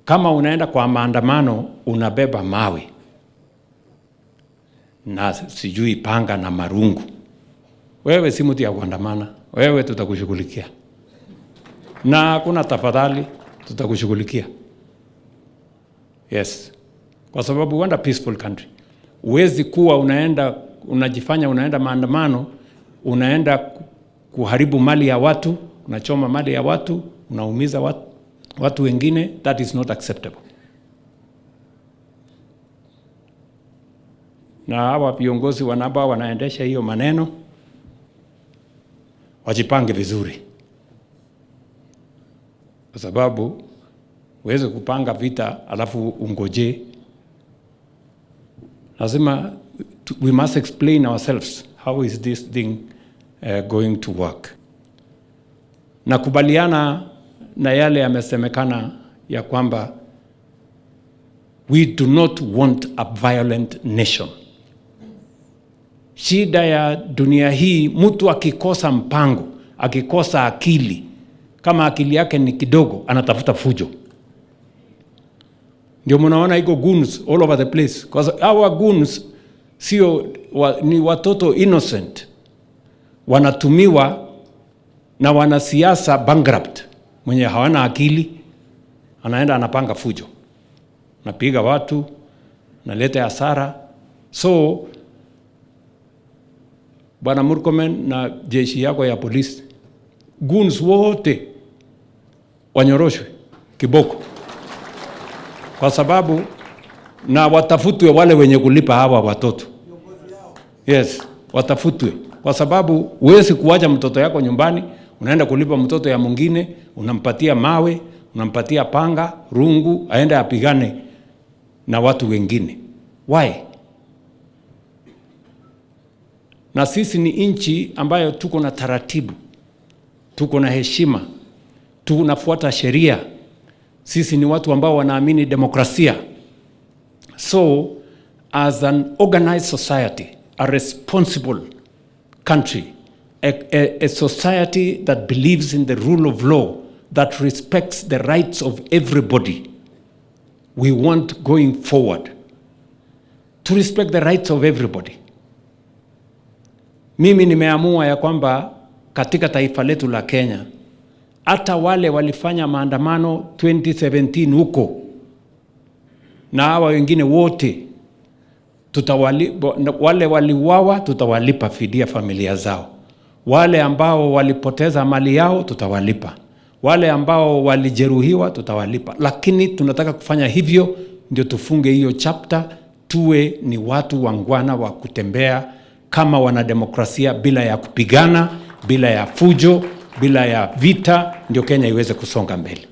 Kama unaenda kwa maandamano unabeba mawe na sijui panga na marungu, wewe si mtu ya kuandamana, wewe tutakushughulikia. Na kuna tafadhali, tutakushughulikia. Yes. Kwa sababu we want a peaceful country. Uwezi kuwa unajifanya unaenda maandamano, unaenda kuharibu mali ya watu, unachoma mali ya watu, unaumiza watu wengine. That is not acceptable. Na hawa viongozi wanaendesha hiyo maneno, wajipange vizuri, kwa sababu uweze kupanga vita alafu ungoje. Lazima we must explain ourselves, how is this thing going to work. Nakubaliana na yale yamesemekana ya kwamba we do not want a violent nation. Shida ya dunia hii, mtu akikosa mpango, akikosa akili, kama akili yake ni kidogo, anatafuta fujo. Ndio mnaona iko goons all over the place. Because our goons ni watoto innocent, wanatumiwa na wanasiasa bankrupt, mwenye hawana akili, anaenda anapanga fujo, napiga watu, naleta hasara. So Bwana Murkomen na jeshi yako ya polisi, goons wote wanyoroshwe kiboko, kwa sababu na watafutwe wale wenye kulipa hawa watoto. Yes, watafutwe, kwa sababu huwezi kuacha mtoto yako nyumbani, unaenda kulipa mtoto ya mwingine, unampatia mawe, unampatia panga, rungu, aende apigane na watu wengine. Why? Na sisi ni nchi ambayo tuko na taratibu, tuko na heshima, tunafuata sheria. Sisi ni watu ambao wanaamini demokrasia. So, as an organized society, a responsible country, a society that believes in the rule of law, that respects the rights of everybody, we want going forward to respect the rights of everybody. Mimi nimeamua ya kwamba katika taifa letu la Kenya, hata wale walifanya maandamano 2017 huko na hawa wengine wote, wale waliuawa tutawalipa fidia familia zao. Wale ambao walipoteza mali yao tutawalipa. Wale ambao walijeruhiwa tutawalipa. Lakini tunataka kufanya hivyo ndio tufunge hiyo chapter, tuwe ni watu wangwana wa kutembea kama wanademokrasia, bila ya kupigana, bila ya fujo, bila ya vita, ndio Kenya iweze kusonga mbele.